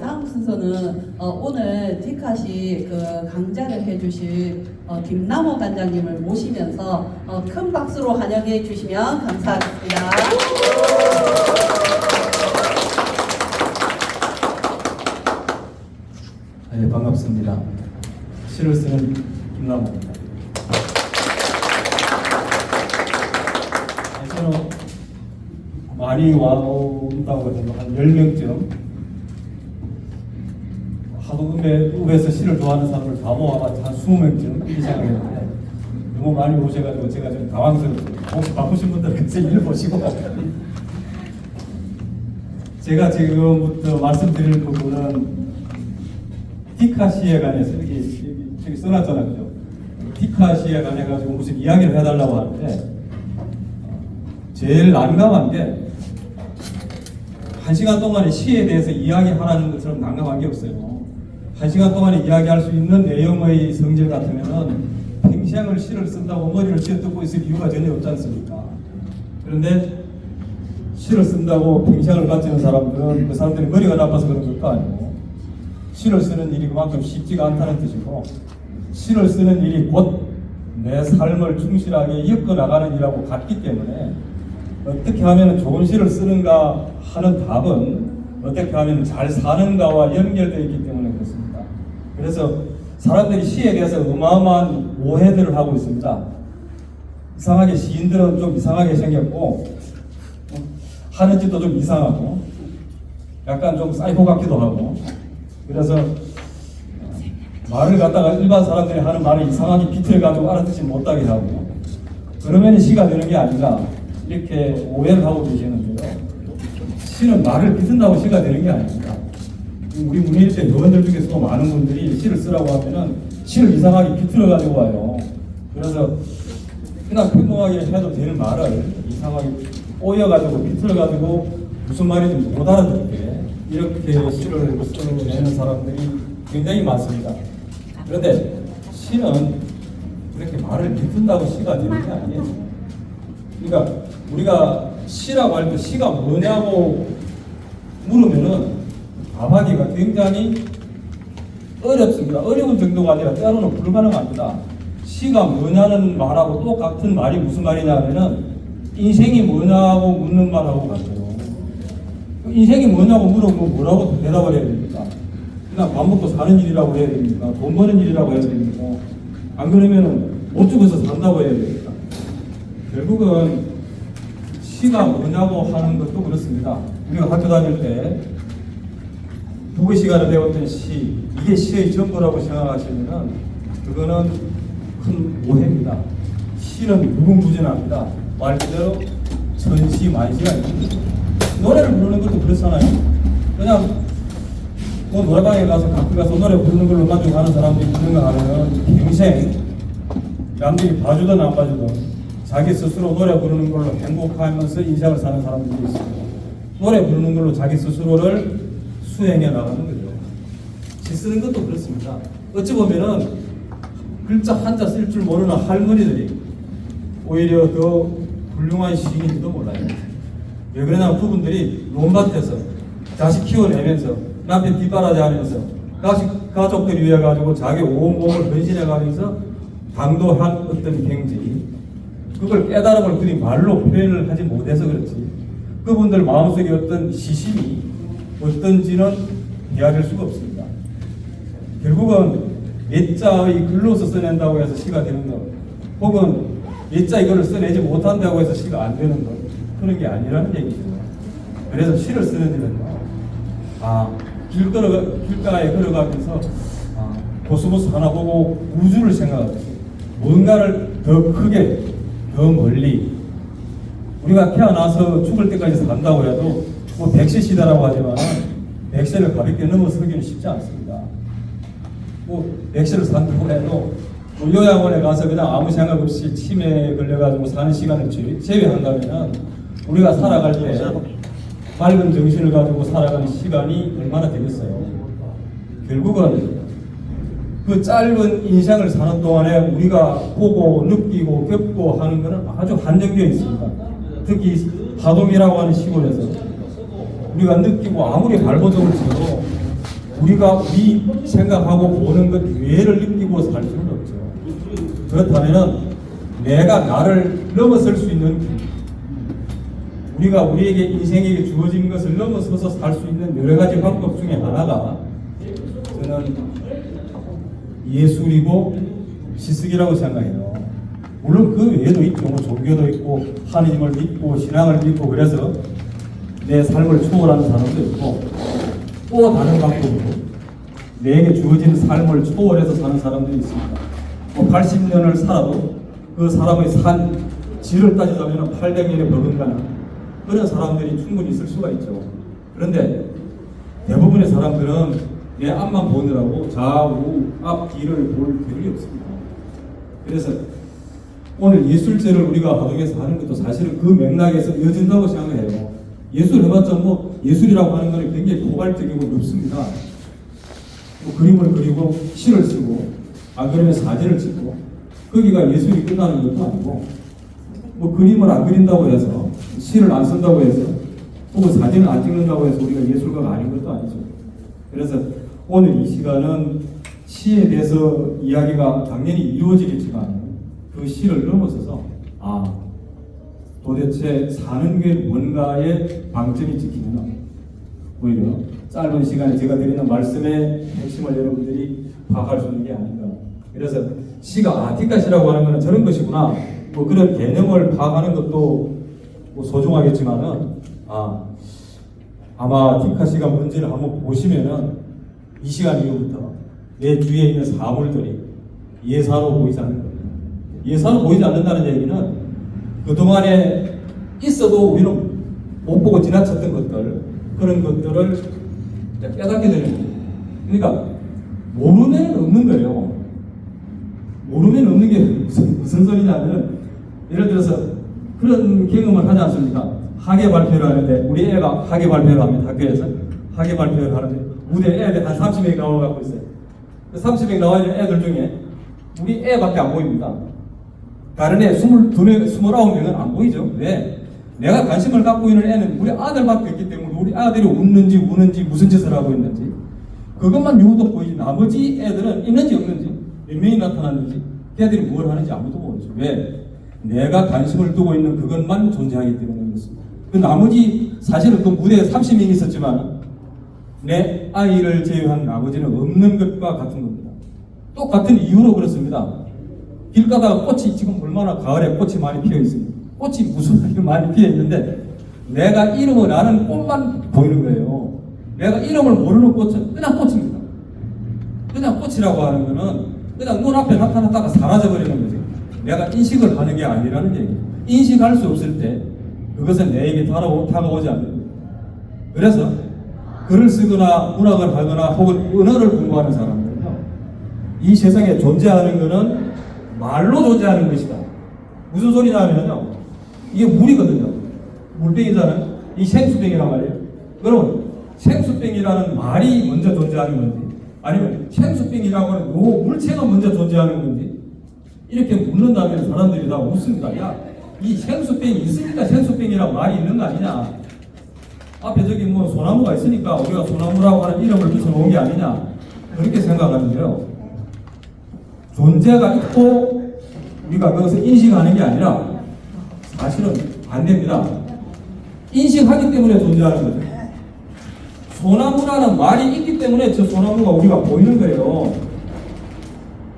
다음 순서는 오늘 디카시 강좌를 해주실 김남호 관장님을 모시면서 큰 박수로 환영해 주시면 감사하겠습니다. 네, 반갑습니다. 시를 쓰는 김남호입니다. 저는 많이 와온다고 해도 한 10명쯤 하도 읍에서 시를 좋아하는 사람을 다 모아봤자 한 20명쯤 이 생각했는데 너무 많이 오셔가지고 제가 좀 당황스럽습니다. 혹시 바쁘신 분들은 제 일 보시고 제가 지금부터 말씀드릴 부분은 디카시에 관해서 여기 써놨잖아요, 그죠? 디카시에 관해 가지고 무슨 이야기를 해달라고 하는데 제일 난감한 게 1시간 동안에 시에 대해서 이야기하라는 것처럼 난감한 게 없어요. 1시간 동안에 이야기할 수 있는 내용의 성질 같으면은 평생을 시를 쓴다고 머리를 쥐어뜯고 있을 이유가 전혀 없지 않습니까? 그런데 시를 쓴다고 평생을 바치는 사람들은 그 사람들이 머리가 나빠서 그런 것도 아니고 시를 쓰는 일이 그만큼 쉽지가 않다는 뜻이고 시를 쓰는 일이 곧 내 삶을 충실하게 엮어나가는 일하고 같기 때문에 어떻게 하면 좋은 시를 쓰는가 하는 답은 어떻게 하면 잘 사는가와 연결되어 있기 때문에 그렇습니다. 그래서 사람들이 시에 대해서 어마어마한 오해들을 하고 있습니다. 이상하게 시인들은 좀 이상하게 생겼고 하는 짓도 좀 이상하고 약간 좀 사이코 같기도 하고 그래서 말을 갖다가 일반 사람들이 하는 말을 이상하게 비틀어가지고 알아듣지 못하게 하고 그러면 시가 되는 게 아닌가 이렇게 오해를 하고 계시는데요. 시는 말을 비튼다고 시가 되는 게 아닙니다. 우리 문예일대 회원들 중에서도 많은 분들이 시를 쓰라고 하면은 시를 이상하게 비틀어가지고 와요. 그래서 그냥 평범하게 해도 되는 말을 이상하게 꼬여가지고 비틀어가지고 무슨 말인지 못 알아듣게 이렇게 시를 써내는 사람들이 굉장히 많습니다. 그런데 시는 그렇게 말을 비튼다고 시가 되는 게 아니에요. 그러니까 우리가 시라고 할 때 시가 뭐냐고 물으면은 답하기가 굉장히 어렵습니다. 어려운 정도가 아니라 때로는 불가능합니다. 시가 뭐냐는 말하고 똑같은 말이 무슨 말이냐 하면은 인생이 뭐냐고 묻는 말하고 같아요. 인생이 뭐냐고 물어보면 뭐라고 대답을 해야 됩니까? 그냥 밥 먹고 사는 일이라고 해야 됩니까? 돈 버는 일이라고 해야 됩니까? 안 그러면은 못 죽어서 산다고 해야 됩니까? 결국은 시가 뭐냐고 하는 것도 그렇습니다. 우리가 학교 다닐 때 국어 시간에 배웠던 시, 이게 시의 전부라고 생각하시면은 그거는 큰 오해입니다. 시는 무궁무진합니다. 말 그대로 천시만시가 있습니다. 노래를 부르는 것도 그렇잖아요. 그냥 뭐 노래방에 가서 가끔 가서 노래 부르는 걸로 만족하는 사람들이 있는가 하면 평생 남들이 봐주든 안 봐주든 자기 스스로 노래 부르는 걸로 행복하면서 인생을 사는 사람들이 있어요. 노래 부르는 걸로 자기 스스로를 수행해 나가는 거죠. 시 쓰는 것도 그렇습니다. 어찌 보면은 글자 한자 쓸 줄 모르는 할머니들이 오히려 더 훌륭한 시인인지도 몰라요. 왜 그러냐면 그분들이 논밭에서 자식 키워내면서 남편 뒷바라지 하면서 가족들 위해 가지고 자기 온몸을 헌신해 가면서 당도한 어떤 경지 그걸 깨달음을 그리 말로 표현을 하지 못해서 그렇지 그분들 마음속에 어떤 시심이 어떤지는 헤아릴 수가 없습니다. 결국은 예자의 글로서 써낸다고 해서 시가 되는 것 혹은 예자 이거를 써내지 못한다고 해서 시가 안 되는 것 그런 게 아니라는 얘기죠. 그래서 시를 쓰는 일은 길가에 걸어가면서 코스모스 하나 보고 우주를 생각하듯이 뭔가를 더 크게 더 멀리 우리가 태어나서 죽을 때까지 산다고 해도 뭐 100세 시대라고 하지만 100세를 가볍게 넘어서기는 쉽지 않습니다. 뭐 100세를 산다고 해도 뭐 요양원에 가서 그냥 아무 생각 없이 치매에 걸려가지고 사는 시간을 제외한다면은 우리가 살아갈 때 맑은 정신을 가지고 살아가는 시간이 얼마나 되겠어요. 결국은 그 짧은 인생을 사는 동안에 우리가 보고 느끼고 겪고 하는 것은 아주 한정되어 있습니다. 특히 하동이라고 하는 시골에서 우리가 느끼고 아무리 발버둥을 쳐도 우리가 우리 생각하고 보는 것 외를 느끼고 살 수는 없죠. 그렇다면 내가 나를 넘어설 수 있는 길, 우리가 우리에게 인생에게 주어진 것을 넘어서서 살 수 있는 여러 가지 방법 중에 하나가 저는 예술이고 시쓰기라고 생각해요. 물론 그 외에도 있죠. 뭐 종교도 있고 하느님을 믿고 신앙을 믿고 그래서 내 삶을 초월하는 사람도 있고 또 다른 방법으로 내게 주어진 삶을 초월해서 사는 사람들이 있습니다. 뭐 80년을 살아도 그 사람의 산 질을 따지자면 800년에 버금가는 그런 사람들이 충분히 있을 수가 있죠. 그런데 대부분의 사람들은 내 앞만 보느라고 좌우 앞 뒤를 볼 겨를이 없습니다. 그래서 오늘 예술제를 우리가 하동에서 하는 것도 사실은 그 맥락에서 이어진다고 생각해요. 예술 해봤자 뭐 예술이라고 하는 것은 굉장히 포괄적이고 넓습니다. 뭐 그림을 그리고 시를 쓰고 안 그러면 사진을 찍고 거기가 예술이 끝나는 것도 아니고 뭐 그림을 안 그린다고 해서 시를 안 쓴다고 해서 혹은 사진을 안 찍는다고 해서 우리가 예술가가 아닌 것도 아니죠. 그래서 오늘 이 시간은 시에 대해서 이야기가 당연히 이루어지겠지만 그 시를 넘어서서 도대체 사는 게 뭔가의 방점이 찍히면 오히려 짧은 시간에 제가 드리는 말씀의 핵심을 여러분들이 파악할 수 있는 게 아닌가. 그래서 시가 티카시라고 하는 것은 저런 것이구나. 뭐 그런 개념을 파악하는 것도 뭐 소중하겠지만은 아마 티카시가 뭔지를 한번 보시면은 이 시간 이후부터 내 주위에 있는 사물들이 예사로 보이지 않는 겁니다. 예사로 보이지 않는다는 얘기는 그동안에 있어도 우리는 못 보고 지나쳤던 것들, 그런 것들을 깨닫게 되는 거예요. 그러니까 모르면 없는 거예요. 모르면 없는 게 무슨 소리냐면 예를 들어서 그런 경험을 하지 않습니까? 학예 발표를 하는데 우리 애가 학예 발표를 합니다. 학교에서 학예 발표를 하는데 무대에 애들 한 30명이 나와갖고 있어요. 그 30명 나와 있는 애들 중에 우리 애밖에 안 보입니다. 다른 애 22명, 29명은 안 보이죠. 왜? 내가 관심을 갖고 있는 애는 우리 아들밖에 없기 때문에 우리 아들이 웃는지 우는지 무슨 짓을 하고 있는지 그것만 유독 보이지 나머지 애들은 있는지 없는지 몇 명이 나타났는지 걔들이 뭘 하는지 아무도 모르죠. 왜? 내가 관심을 두고 있는 그것만 존재하기 때문에 그렇습니다. 그 나머지 사실은 그 무대에 30명이 있었지만 내 아이를 제외한 나머지는 없는 것과 같은 겁니다. 똑같은 이유로 그렇습니다. 길 가다가 꽃이 지금 얼마나 가을에 꽃이 많이 피어 있습니다. 꽃이 무슨 많이 피어 있는데 내가 이름을 아는 꽃만 보이는 거예요. 내가 이름을 모르는 꽃은 그냥 꽃입니다. 그냥 꽃이라고 하는 거는 그냥 눈앞에 나타났다가 사라져버리는 거지. 내가 인식을 하는 게 아니라는 얘기예요. 인식할 수 없을 때 그것은 내에게 다가오지 않는 거예요. 그래서 글을 쓰거나 문학을 하거나 혹은 언어를 공부하는 사람들은요, 이 세상에 존재하는 것은 말로 존재하는 것이다. 무슨 소리냐면요, 이게 물이거든요. 물병이잖아요. 이 생수병이란 말이에요. 그럼 생수병이라는 말이 먼저 존재하는 건지 아니면 생수병이라고 하는 요 물체가 먼저 존재하는 건지 이렇게 묻는다면 사람들이 다 웃습니다. 야, 이 생수병이 있으니까 생수병이라고 말이 있는 거 아니냐. 앞에 저기 뭐 소나무가 있으니까 우리가 소나무라고 하는 이름을 붙여놓은 게 아니냐. 그렇게 생각하는데요. 존재가 있고 우리가 거기서 인식하는 게 아니라 사실은 안 됩니다. 인식하기 때문에 존재하는 거죠. 소나무라는 말이 있기 때문에 저 소나무가 우리가 보이는 거예요.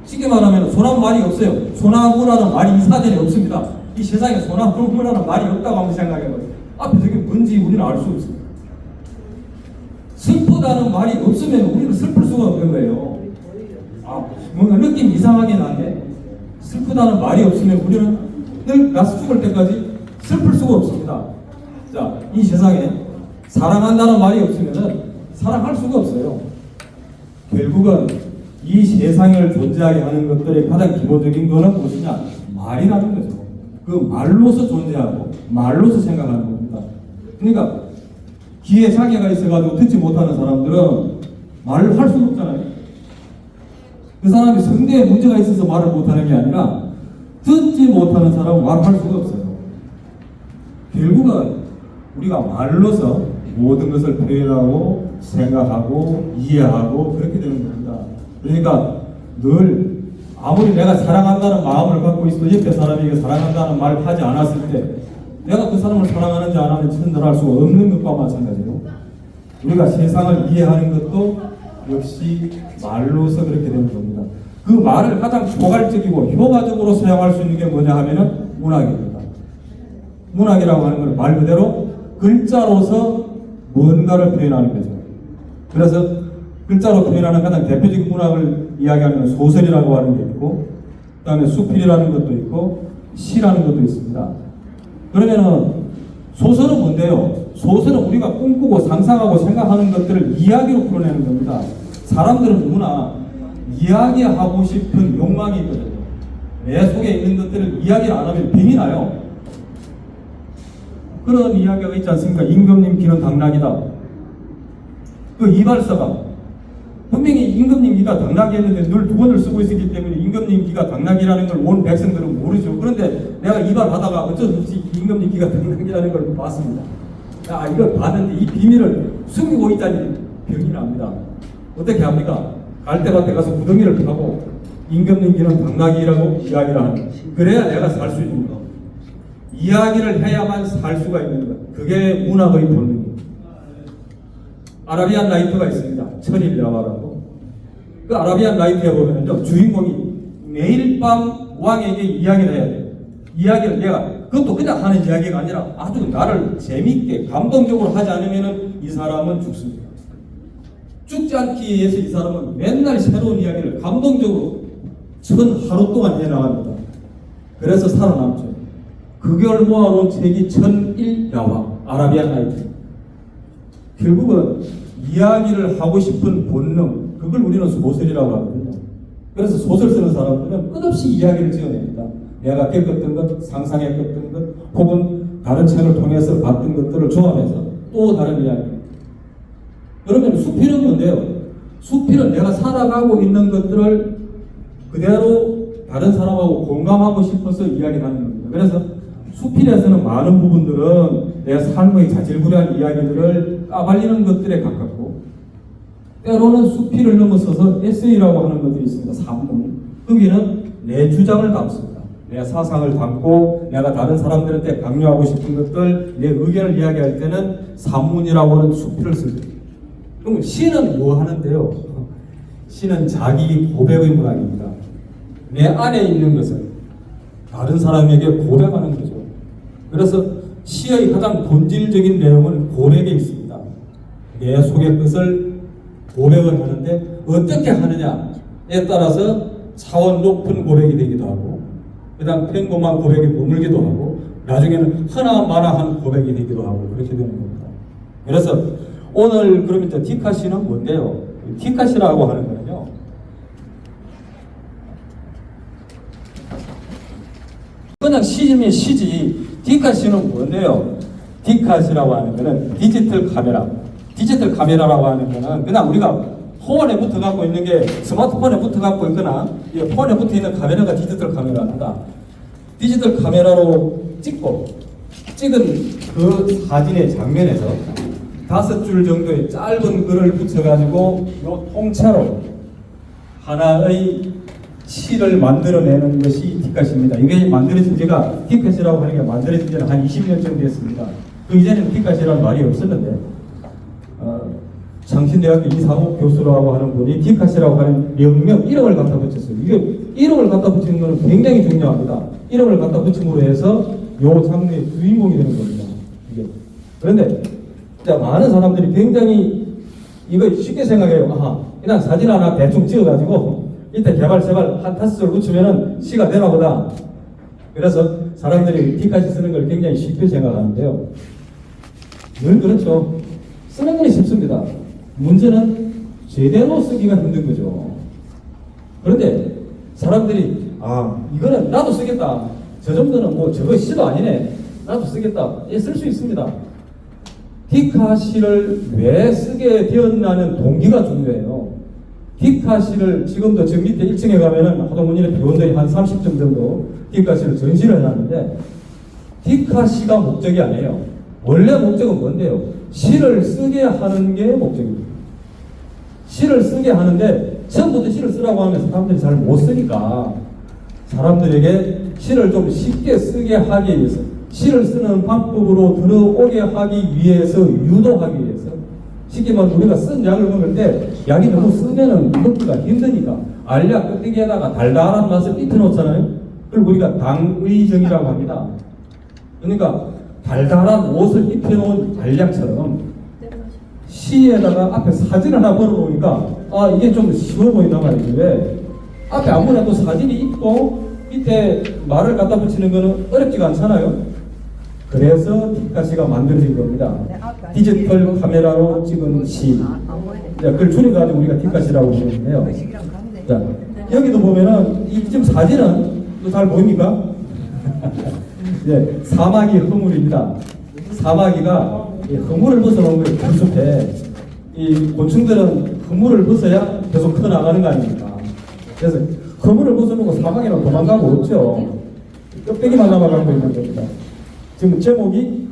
쉽게 말하면 소나무 말이 없어요. 소나무라는 말이 이사전에 없습니다. 이 세상에 소나무라는 말이 없다고 한번 생각해봐요. 앞에 저게 뭔지 우리는 알 수 없습니다. 슬프다는 말이 없으면 우리는 슬플 수가 없는 거예요. 뭔가 느낌 이상하긴 한데 슬프다는 말이 없으면 우리는 늘 나서 죽을 때까지 슬플 수가 없습니다. 자, 이 세상에 사랑한다는 말이 없으면 사랑할 수가 없어요. 결국은 이 세상을 존재하게 하는 것들의 가장 기본적인 거는 무엇이냐? 말이라는 거죠. 그 말로서 존재하고 말로서 생각하는 겁니다. 그러니까 귀에 장애가 있어가지고 듣지 못하는 사람들은 말을 할 수가 없잖아요. 그 사람이 성대에 문제가 있어서 말을 못하는 게 아니라 듣지 못하는 사람은 말할 수가 없어요. 결국은 우리가 말로서 모든 것을 표현하고 생각하고 이해하고 그렇게 되는 겁니다. 그러니까 늘 아무리 내가 사랑한다는 마음을 갖고 있어도 옆에 사람에게 사랑한다는 말을 하지 않았을 때 내가 그 사람을 사랑하는지 안 하는지 판단할 수 없는 것과 마찬가지로 우리가 세상을 이해하는 것도 역시 말로서 그렇게 되는 겁니다. 그 말을 가장 포괄적이고 효과적으로 사용할 수 있는 게 뭐냐 하면은 문학입니다. 문학이라고 하는 건 말 그대로 글자로서 뭔가를 표현하는 거죠. 그래서 글자로 표현하는 가장 대표적인 문학을 이야기하는 소설이라고 하는 게 있고, 그 다음에 수필이라는 것도 있고, 시라는 것도 있습니다. 그러면은 소설은 뭔데요? 소설은 우리가 꿈꾸고 상상하고 생각하는 것들을 이야기로 풀어내는 겁니다. 사람들은 누구나 이야기하고 싶은 욕망이 있거든요. 내 속에 있는 것들을 이야기를 안 하면 병이 나요. 그런 이야기가 있지 않습니까? 임금님 귀는 당나귀다. 그 이발사가 분명히 임금님 귀가 당나귀였는데 늘 두 번을 쓰고 있었기 때문에 임금님 귀가 당나귀라는 걸 온 백성들은 모르죠. 그런데 내가 이발하다가 어쩔 수 없이 임금님 귀가 당나귀라는 걸 봤습니다. 야, 이걸 봤는데 이 비밀을 숨기고 있다니 병이 납니다. 어떻게 합니까? 갈대밭에 가서 구덩이를 파고 임금님 귀는 당나귀라고 이야기를 하는, 그래야 내가 살 수 있는 거. 이야기를 해야만 살 수가 있는 것. 그게 문학의 본능입니다. 아라비안 나이트가 있습니다. 천일야화라고. 그 아라비안 나이트에 보면요, 주인공이 매일 밤 왕에게 이야기를 해야 돼요. 이야기를 내가, 그것도 그냥 하는 이야기가 아니라 아주 나를 재밌게 감동적으로 하지 않으면 이 사람은 죽습니다. 죽지 않기 위해서 이 사람은 맨날 새로운 이야기를 감동적으로 하루 동안 해나갑니다. 그래서 살아남죠. 그걸 모아놓은 책이 천일야화, 아라비안 나이트. 결국은 이야기를 하고 싶은 본능, 그걸 우리는 소설이라고 하거든요. 그래서 소설 쓰는 사람들은 끝없이 이야기를 지어냅니다. 내가 겪었던 것, 상상했던 것, 혹은 다른 책을 통해서 봤던 것들을 조합해서 또 다른 이야기. 그러면 수필은 뭔데요? 수필은 내가 살아가고 있는 것들을 그대로 다른 사람하고 공감하고 싶어서 이야기하는 겁니다. 그래서 수필에서는 많은 부분들은 내 삶의 자질구레한 이야기들을 까발리는 것들에 가깝고, 때로는 수필을 넘어서서 에세이라고 하는 것들이 있습니다. 산문. 거기는 내 주장을 담습니다. 내 사상을 담고 내가 다른 사람들한테 강요하고 싶은 것들, 내 의견을 이야기할 때는 산문이라고 하는 수필을 씁니다. 그럼 시는 뭐 하는데요? 시는 자기 고백의 문학입니다. 내 안에 있는 것을 다른 사람에게 고백하는 거죠. 그래서 시의 가장 본질적인 내용은 고백에 있습니다. 내 속의 것을 고백을 하는데 어떻게 하느냐에 따라서 차원 높은 고백이 되기도 하고, 그 다음 평범한 고백에 머물기도 하고, 나중에는 하나마나한 고백이 되기도 하고, 그렇게 되는 겁니다. 그래서 오늘 그럼 이제 디카시는 뭔데요? 디카시라고 하는 거는요, 그냥 시면 시지, 디카시는 뭔데요? 디카시라고 하는 거는 디지털 카메라. 디지털 카메라라고 하는 거는 그냥 우리가 폰에 붙어 갖고 있는 게, 스마트폰에 붙어 갖고 있거나 폰에 붙어 있는 카메라가 디지털 카메라입니다. 디지털 카메라로 찍은 그 사진의 장면에서 5줄 정도의 짧은 글을 붙여가지고 요 통째로 하나의 시를 만들어내는 것이 디카시입니다. 이게 만들어진 지가, 디카시라고 하는 게 만들어진 지는 한 20년 정도 됐습니다. 그 이전에는 디카시라는 말이 없었는데, 창신대학교 이상욱 교수라고 하는 분이 디카시라고 하는 명명 이름을 갖다 붙였어요. 이게 이름을 갖다 붙이는 것은 굉장히 중요합니다. 이름을 갖다 붙임으로 해서 요 장르의 주인공이 되는 겁니다. 이게. 그런데 많은 사람들이 굉장히 이거 쉽게 생각해요. 아하, 그냥 사진 하나 대충 찍어가지고 이때 개발세발 한 5줄 붙이면은 시가 되나 보다. 그래서 사람들이 디카시 쓰는 걸 굉장히 쉽게 생각하는데요. 늘 그렇죠. 쓰는 건 쉽습니다. 문제는 제대로 쓰기가 힘든 거죠. 그런데 사람들이 이거는 나도 쓰겠다. 저 정도는 뭐 저거 시도 아니네. 나도 쓰겠다. 쓸 수 있습니다. 디카시를 왜 쓰게 되었나는 동기가 중요해요. 디카시를 지금도 저 밑에 1층에 가면은 하동문일의 배원들이 한 30점 정도 디카시를 전시를 해놨는데, 디카시가 목적이 아니에요. 원래 목적은 뭔데요? 시를 쓰게 하는 게 목적입니다. 시를 쓰게 하는데 처음부터 시를 쓰라고 하면 사람들이 잘 못 쓰니까 사람들에게 시를 좀 쉽게 쓰게 하기 위해서, 시를 쓰는 방법으로 들어오게 하기 위해서, 유도하기 위해서, 쉽게 말하면 우리가 쓴 약을 먹을 때 약이 너무 쓰면은 먹기가 힘드니까 알약 껍데기에다가 달달한 맛을 입혀놓잖아요. 그걸 우리가 당의정이라고 합니다. 그러니까 달달한 옷을 입혀놓은 알약처럼 시에다가 앞에 사진을 하나 걸어놓으니까 이게 좀 쉬워 보인단 말이죠. 왜? 앞에 아무래도 사진이 있고 밑에 말을 갖다 붙이는 거는 어렵지가 않잖아요. 그래서 디카시가 만들어진 겁니다. 디지털 카메라로 찍은 시. 자, 그걸 줄여가지고 우리가 디카시라고 부르는데요. 자, 여기도 보면은 이 지금 사진은 또 잘 보입니까? 네, 사마귀 허물입니다. 사마귀가 이 허물을 벗어놓은 거예요. 풀숲에. 이 곤충들은 허물을 벗어야 계속 커나가는 거 아닙니까? 그래서 허물을 벗어놓고 사마귀는 도망가고 없죠. 껍데기만 남아가고 있는 겁니다. 지금 제목이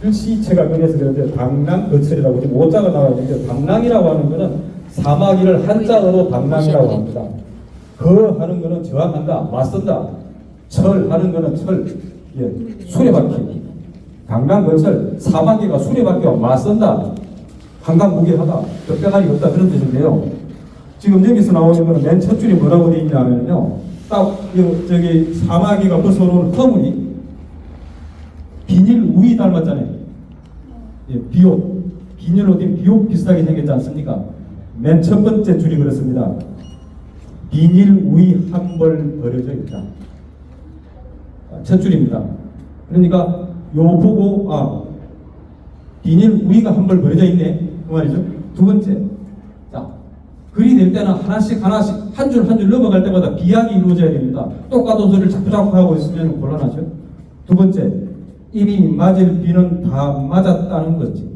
글씨체가 그래서 그런데 당랑거철이라고 지금 5자가 나와 있는데, 당랑이라고 하는 거는 사마귀를 한자어로 당랑이라고 합니다. 거 하는 거는 저항한다, 맞선다. 철 하는 거는 철, 수레바퀴. 당랑거철, 사마귀가 수레바퀴와 맞선다, 한강무게하다, 뼈가리 없다, 그런 뜻인데요. 지금 여기서 나오는 거는 맨 첫 줄이 뭐라고 되어 있냐면요, 딱 저기 사마귀가 벗어놓은 허물이 비닐 우이 닮았잖아요. 비옷, 비닐로 된 비옷 비슷하게 생겼지 않습니까? 맨 첫 번째 줄이 그렇습니다. 비닐 우이 한 벌 버려져 있다. 첫 줄입니다. 그러니까 요 보고 비닐 우이가 한 벌 버려져 있네, 그 말이죠. 두 번째, 자, 글이 될 때는 하나씩 한 줄 한 줄 넘어갈 때마다 비약이 이루어져야 됩니다. 똑같은 소리를 자꾸 하고 있으면 곤란하죠. 두 번째, 이미 맞을 비는 다 맞았다는 거지.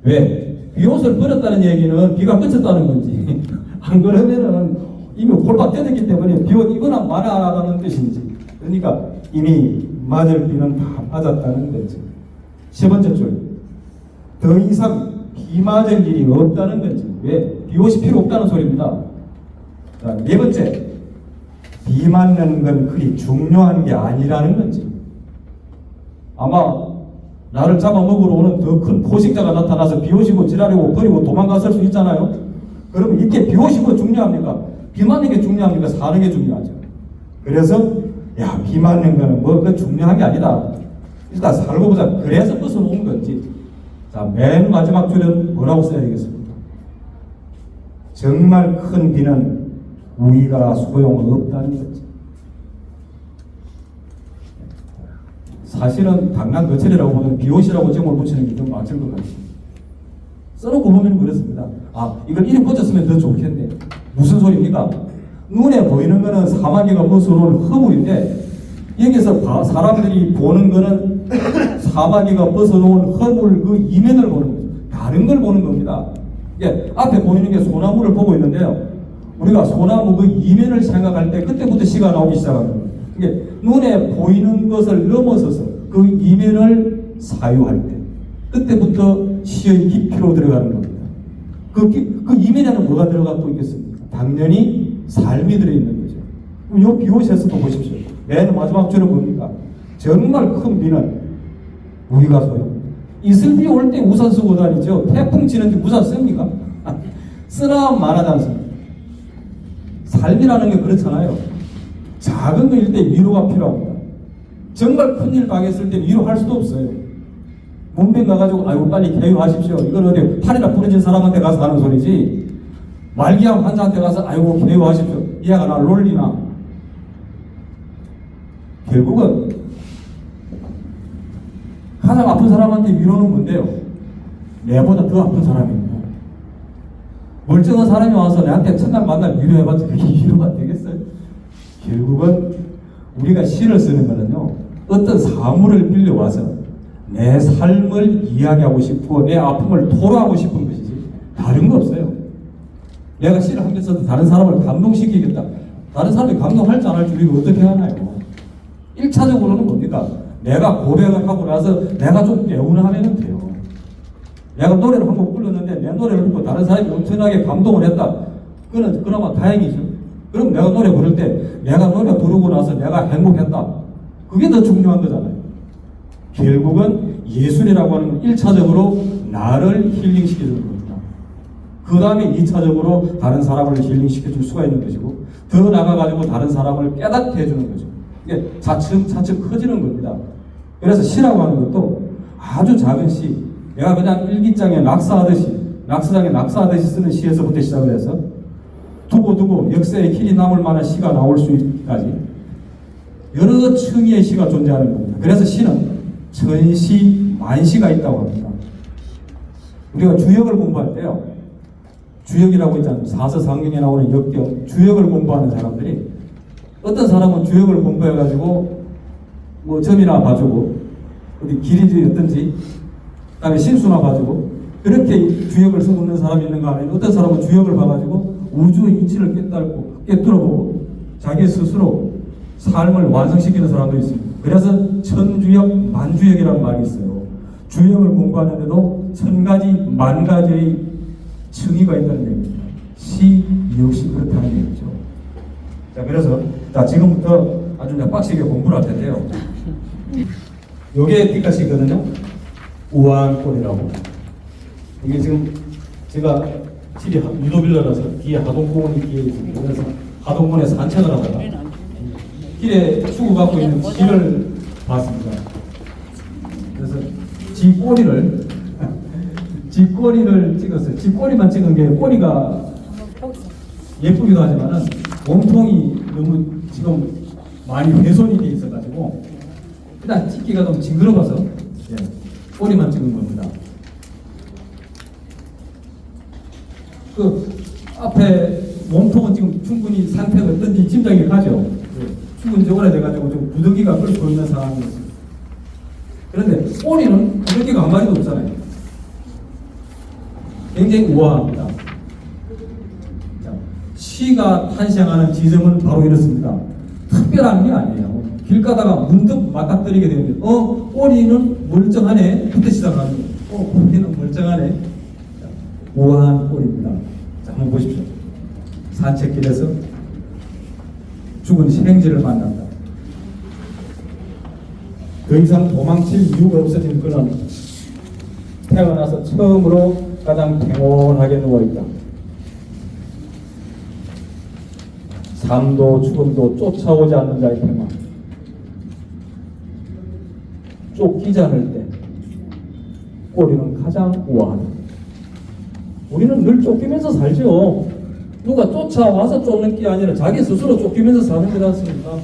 왜? 비옷을 버렸다는 얘기는 비가 그쳤다는 건지, 안 그러면은 이미 골반 떼졌기 때문에 비옷 이거나 말아라는 뜻인지. 그러니까 이미 맞을 비는 다 맞았다는 거지. 세 번째 줄, 더 이상 비 맞을 일이 없다는 거지. 왜? 비옷이 필요 없다는 소리입니다. 자, 네 번째, 비 맞는 건 그리 중요한 게 아니라는 거지. 아마 나를 잡아먹으러 오는 더 큰 포식자가 나타나서 비오시고 지랄이고 버리고 도망갔을 수 있잖아요. 그러면 이게 비오시고 중요합니까? 비 맞는 게 중요합니까? 사는 게 중요하죠. 그래서 비 맞는 거는 그 중요한 게 아니다. 일단 살고 보자. 그래서 벗어놓은 건지. 자, 맨 마지막 줄은 뭐라고 써야 되겠습니까? 정말 큰 비는 우위가 소용없다는 거지. 사실은 당랑거철이라고 보면 비옷이라고 제목을 붙이는 게 좀 맞을 것 같아요. 써놓고 보면 그렇습니다. 이걸 이름 붙였으면 더 좋겠네. 무슨 소리입니까? 눈에 보이는 거는 사마귀가 벗어놓은 허물인데, 여기서 사람들이 보는 거는 사마귀가 벗어놓은 허물 그 이면을 보는 거죠. 다른 걸 보는 겁니다. 앞에 보이는 게 소나무를 보고 있는데요. 우리가 소나무 그 이면을 생각할 때 그때부터 시가 나오기 시작하는 거예요. 이게 눈에 보이는 것을 넘어서서 그 이면을 사유할 때 그때부터 시의 깊이로 들어가는 겁니다. 그 이면에는 뭐가 들어가고 있겠습니까? 당연히 삶이 들어있는 거죠. 그럼 요 비옷에서도 보십시오. 맨 마지막 줄은 뭡니까? 정말 큰 비는 우리가 소용. 이슬비 올 때 우산 쓰고 다니죠. 태풍 치는데 우산 씁니까? 쓰나 말하지 않습니다. 삶이라는 게 그렇잖아요. 작은 거일 때 위로가 필요합니다. 정말 큰일 당했을 때 위로할 수도 없어요. 문병 가가지고 아이고 빨리 개유하십시오. 이건 어디 팔이나 부러진 사람한테 가서 하는 소리지. 말기암 환자한테 가서 아이고 개유하십시오. 얘가 나 놀리나. 결국은 가장 아픈 사람한테 위로는 뭔데요? 내보다 더 아픈 사람입니다. 멀쩡한 사람이 와서 내한테 첫날 만날 위로해봤자 그게 위로가 되겠어요? 결국은 우리가 시를 쓰는 거는요, 어떤 사물을 빌려와서 내 삶을 이야기하고 싶고 내 아픔을 토로하고 싶은 것이지 다른 거 없어요. 내가 시를 하면서도 다른 사람을 감동시키겠다. 다른 사람이 감동할지 안 할지 우리가 어떻게 하나요? 1차적으로는 뭡니까? 내가 고백을 하고 나서 내가 좀 개운하면 돼요. 내가 노래를 한 곡 불렀는데 내 노래를 듣고 다른 사람이 엄청나게 감동을 했다. 그건 그나마 다행이죠. 그럼 내가 노래 부를 때 내가 노래 부르고 나서 내가 행복했다. 그게 더 중요한 거잖아요. 결국은 예술이라고 하는 건 1차적으로 나를 힐링시켜주는 겁니다. 그 다음에 2차적으로 다른 사람을 힐링시켜줄 수가 있는 것이고 더 나아가가지고 다른 사람을 깨닫게 해주는 거죠. 이게 차츰 커지는 겁니다. 그래서 시라고 하는 것도 아주 작은 시, 내가 그냥 일기장에 낙서장에 낙서하듯이 쓰는 시에서부터 시작을 해서 두고 역사에 길이 남을 만한 시가 나올 수까지 여러 층의 시가 존재하는 겁니다. 그래서 시는 천시, 만시가 있다고 합니다. 우리가 주역을 공부할 때요, 주역이라고 있잖아요. 사서상경에 나오는 역경, 주역을 공부하는 사람들이 어떤 사람은 주역을 공부해가지고 뭐 점이나 봐주고 어디 길이 어떤지 그다음에 신수나 봐주고 그렇게 주역을 써먹는 사람이 있는가 하면 어떤 사람은 주역을 봐가지고 우주의 이치를 깨뚫어보고 자기 스스로 삶을 완성시키는 사람도 있습니다. 그래서 천주역, 만주역이라는 말이 있어요. 주역을 공부하는데도 1000가지, 10,000가지의 층위가 있다는 얘기입니다. 시 역시 그렇다는 얘기죠. 자, 그래서 지금부터 아주 빡시게 공부를 할 텐데요. 요게 뒷가시거든요. 우아한골이라고. 이게 지금 제가 집이 유도빌라라서 뒤에 하동공원이 뒤에 있습니다. 그래서 하동공원에 산책을 하다가 길에 수고받고 있는 쥐를 봤습니다. 그래서 쥐 꼬리를 찍었어요. 쥐 꼬리만 찍은 게 꼬리가 예쁘기도 하지만은 몸통이 너무 지금 많이 훼손이 돼 있어가지고 일단 찍기가 좀 징그러워서 꼬리만 찍은 겁니다. 그 앞에 몸통은 지금 충분히 상태가 어떤지 짐작이 가죠. 충분히 오래돼가지고 좀 부득이가 끓고 있는 상황이었습니다. 그런데 꼬리는 부득이가 한 마리도 없잖아요. 굉장히 우아합니다. 자, 시가 탄생하는 지점은 바로 이렇습니다. 특별한 게 아니에요. 길 가다가 문득 맞닥뜨리게 되는데 꼬리는 멀쩡하네 부터 시작하는 꼬리는 멀쩡하네. 자, 우아한 꼬리입니다. 자, 한번 보십시오. 산책길에서 죽은 신행지를 만난다. 더 이상 도망칠 이유가 없어진 그는 태어나서 처음으로 가장 평온하게 누워있다. 삶도 죽음도 쫓아오지 않는 자의 평안. 쫓기지 않을 때 꼬리는 가장 우아하다. 우리는 늘 쫓기면서 살죠. 누가 쫓아와서 쫓는 게 아니라 자기 스스로 쫓기면서 사는 거지 않습니까?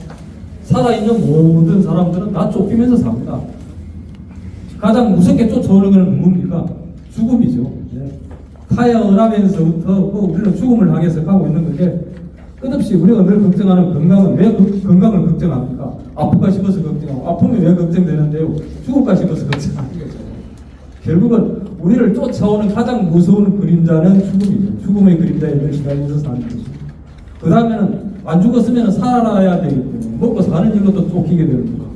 살아있는 모든 사람들은 다 쫓기면서 삽니다. 가장 무섭게 쫓아오는 것은 뭡니까? 죽음이죠. 태어나면서부터 우리는 죽음을 향해서 가고 있는 건데 끝없이 우리가 늘 걱정하는 건강은 왜 건강을 걱정합니까? 아플까 싶어서 걱정하고 아프면 왜 걱정되는데요? 죽을까 싶어서 걱정하는 거죠. 결국은 우리를 쫓아오는 가장 무서운 그림자는 죽음이죠. 죽음의 그림자에 늘 시달리면서 사는 것이죠. 그 다음에는 안 죽었으면 살아야 되기 때문에 먹고 사는 일로 또 쫓기게 되는 거죠.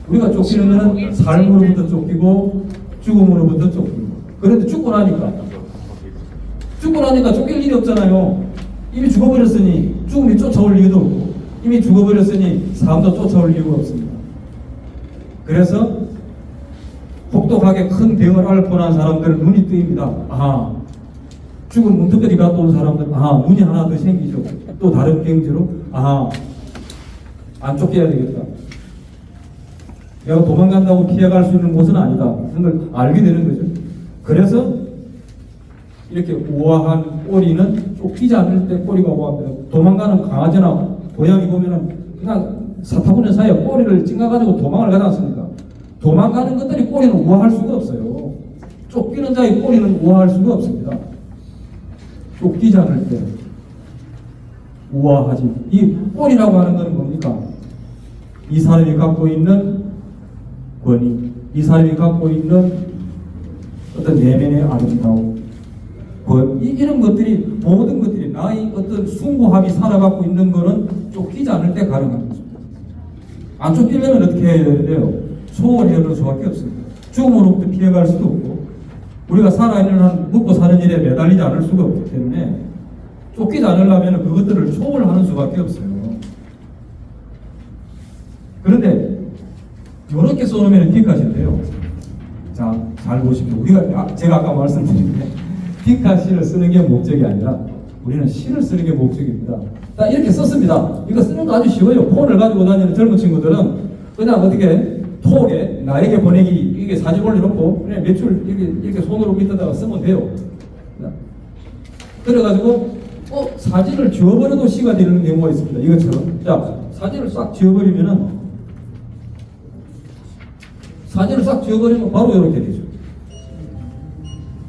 우리가 쫓기는 것은 삶으로부터 쫓기고 죽음으로부터 쫓기고. 그런데 죽고 나니까 쫓길 일이 없잖아요. 이미 죽어버렸으니 죽음이 쫓아올 이유도 없고 이미 죽어버렸으니 삶도 쫓아올 이유가 없습니다. 그래서 혹독하게 큰 병을 앓고 난 사람들은 눈이 뜨입니다. 아하, 죽은 문턱까지 갔다 온 사람들은 아하, 눈이 하나 더 생기죠. 또 다른 병지로 아하, 안 쫓겨야 되겠다. 내가 도망간다고 피해갈 수 있는 곳은 아니다. 그런 걸 알게 되는 거죠. 그래서 이렇게 우아한 꼬리는 쫓기지 않을 때 꼬리가 우아합니다. 도망가는 강아지나 고양이 보면은 그냥 사타구니 사이에 꼬리를 찡가가지고 도망을 가지 않습니까? 도망가는 것들이 꼬리는 우아할 수가 없어요. 쫓기는 자의 꼬리는 우아할 수가 없습니다. 쫓기지 않을 때 우아하지. 이 꼬리라고 하는 것은 뭡니까? 이 사람이 갖고 있는 권위, 이 사람이 갖고 있는 어떤 내면의 아름다움, 이런 것들이, 모든 것들이 나의 어떤 숭고함이 살아가고 있는 거는 쫓기지 않을 때 가능한 거죠. 안 쫓기려면 어떻게 해야 돼요? 소홀해야 할 수밖에 없습니다. 죽음으로부터 피해갈 수도 없고, 우리가 살아있는 한 먹고 사는 일에 매달리지 않을 수가 없기 때문에 쫓기지 않으려면 그것들을 초월하는 수밖에 없어요. 그런데 이렇게 써놓으면 뒷가시인데요. 자, 잘 보십시오. 제가 아까 말씀드린 게 뒷가시를 쓰는 게 목적이 아니라 우리는 시를 쓰는 게 목적입니다. 자, 이렇게 썼습니다. 이거 쓰는 거 아주 쉬워요. 폰을 가지고 다니는 젊은 친구들은 그냥 어떻게 톡에 나에게 보내기, 이게 사진 올려놓고 그냥 매출 이렇게 손으로 밑에다가 쓰면 돼요. 그래가지고 사진을 지워버려도 시가 되는 경우가 있습니다. 이것처럼. 자, 사진을 싹 지워버리면 바로 이렇게 되죠.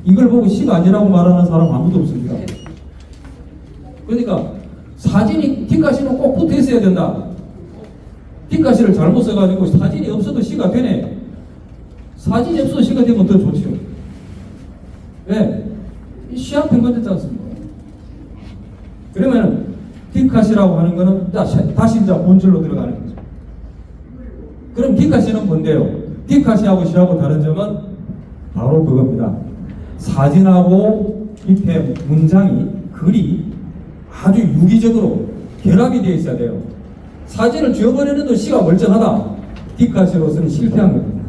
이걸 보고 시가 아니라고 말하는 사람 아무도 없습니다. 그러니까 사진이, 뒷가시는 꼭 붙어 있어야 된다. 뒷가시를 잘못 써가지고 사진이 없어도 시가 되네. 사진이 없어도 시가 되면 더 좋죠. 왜? 시한 편거됐지 않습니까? 그러면 뒷가시라고 하는 거는 다시 이제 본질로 들어가는 거죠. 그럼 뒷가시는 뭔데요? 뒷가시하고 시하고 다른 점은 바로 그겁니다. 사진하고 밑에 문장이, 글이 아주 유기적으로 결합이 되어 있어야 돼요. 사진을 지워버리는데도 시가 멀쩡하다. 뒷가시로서는 실패한 겁니다.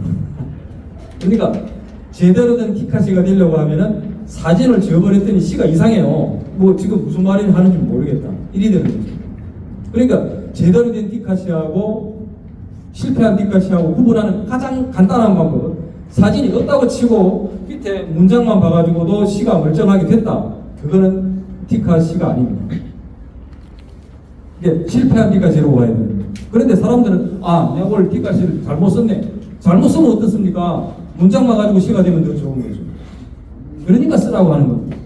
그러니까 제대로 된 뒷가시가 되려고 하면은 사진을 지워버렸더니 시가 이상해요. 뭐 지금 무슨 말이 하는지 모르겠다. 이리 되는 거죠. 그러니까 제대로 된 뒷가시하고 실패한 뒷가시하고 구분하는 가장 간단한 방법은 사진이 없다고 치고 밑에 문장만 봐가지고도 시가 멀쩡하게 됐다. 그거는 뒷가시가 아닙니다. 이게 실패한 뒷가시라고 봐야 됩니다. 그런데 사람들은 내가 오늘 뒷가시를 잘못 썼네. 잘못 쓰면 어떻습니까? 문장만 가지고 시가 되면 더 좋은 거죠. 그러니까 쓰라고 하는 겁니다.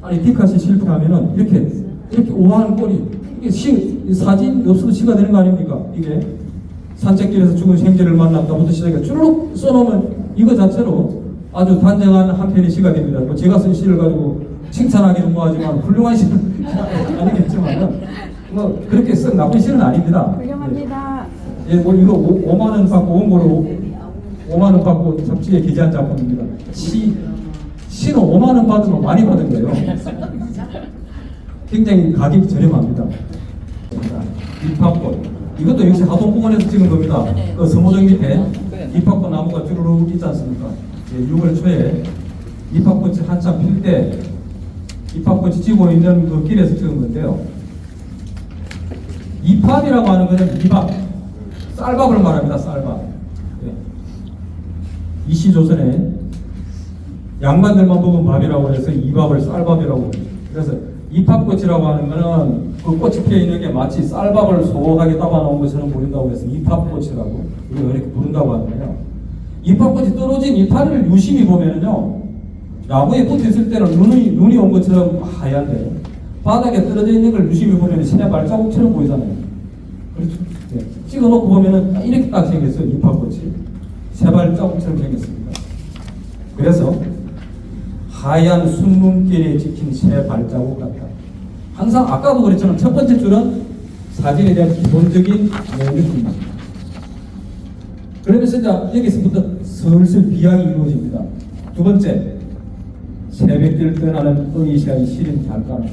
아니, 뒷가시 실패하면은 이렇게 오한 꼴이, 이게 사진 없어도 시가 되는 거 아닙니까? 이게 산책길에서 죽은 생쥐를 만났다부터 시작해 쭈르륵 써놓으면 이거 자체로 아주 단정한 한 편의 시가 됩니다. 뭐 제가 쓴 시를 가지고 칭찬하기는 뭐하지만 훌륭한 시는 아니겠지만 뭐 그렇게 쓴 나쁜 시는 아닙니다. 훌륭합니다. 예, 뭐 이거 5만 원 받고 원고로 5만 원 받고 잡지에 기재한 작품입니다. 시는 5만 원 받으면 많이 받은 거예요. 굉장히 가격이 저렴합니다. 입학꽃. 이것도 역시 하동공원에서 찍은 겁니다. 그 서모정 밑에 입학꽃 나무가 쭈루룩 있지 않습니까? 6월 초에 입학꽃이 한참 필 때 입학꽃이 지고 있는 그 길에서 찍은 건데요. 입합이라고 하는 것은 이밥, 쌀밥을 말합니다. 쌀밥. 이시조선에 양반들만 먹은 밥이라고 해서 이밥을 쌀밥이라고 합니다. 그래서 입합꽃이라고 하는 거는 그 꽃이 피어 있는 게 마치 쌀밥을 소복하게 따봐놓은 것처럼 보인다고 해서 입합꽃이라고 우리가 이렇게 부른다고 하는데요. 입합꽃이 떨어진 이파리를 유심히 보면은요, 나무에 붙어 있을 때는 눈이 온 것처럼 하얀데 바닥에 떨어져 있는 걸 유심히 보면 새 발자국처럼 보이잖아요. 그렇죠? 네. 찍어놓고 보면은 이렇게 딱 생겼어요. 입합꽃이 새 발자국처럼 생겼습니다. 그래서 하얀 순문길에 찍힌 새 발자국 같다. 항상 아까도 그랬지만 첫 번째 줄은 사진에 대한 기본적인 느낌입니다. 그러면서 이제 여기서부터 슬슬 비약이 이루어집니다. 두 번째, 새벽길 떠나는 어미새의 시린 발가락.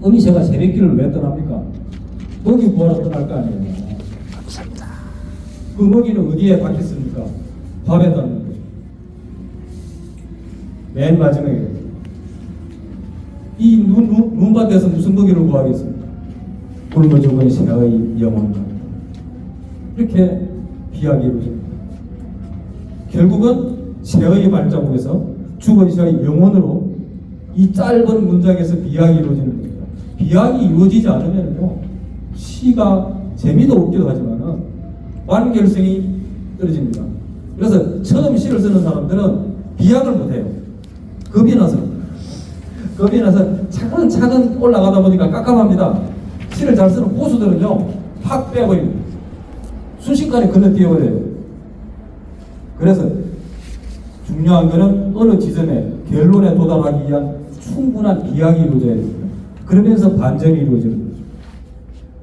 어미새가 새벽길을 왜 떠납니까? 먹이 구하러 떠날 거 아니에요. 그 먹이는 어디에 박혔습니까? 밥에 닿는 거죠. 맨 마지막에 이 눈밭에서 무슨 먹이를 구하겠습니까? 굶어 죽은 새의 영혼과 이렇게 비약이 이루어집니다. 결국은 새의 발자국에서 죽은 새의 영혼으로 이 짧은 문장에서 비약이 이루어지는 겁니다. 비약이 이루어지지 않으면요, 시가 재미도 없기도 하지만은 완결성이 떨어집니다. 그래서 처음 시를 쓰는 사람들은 비약을 못해요. 겁이 나서 차근차근 올라가다 보니까 깝깝합니다. 시를 잘 쓰는 고수들은요, 확 빼버립니다. 순식간에 건너뛰어버려요. 그래서 중요한 것은 어느 지점에 결론에 도달하기 위한 충분한 비약이 이루어져야 됩니다. 그러면서 반전이 이루어지는 거죠.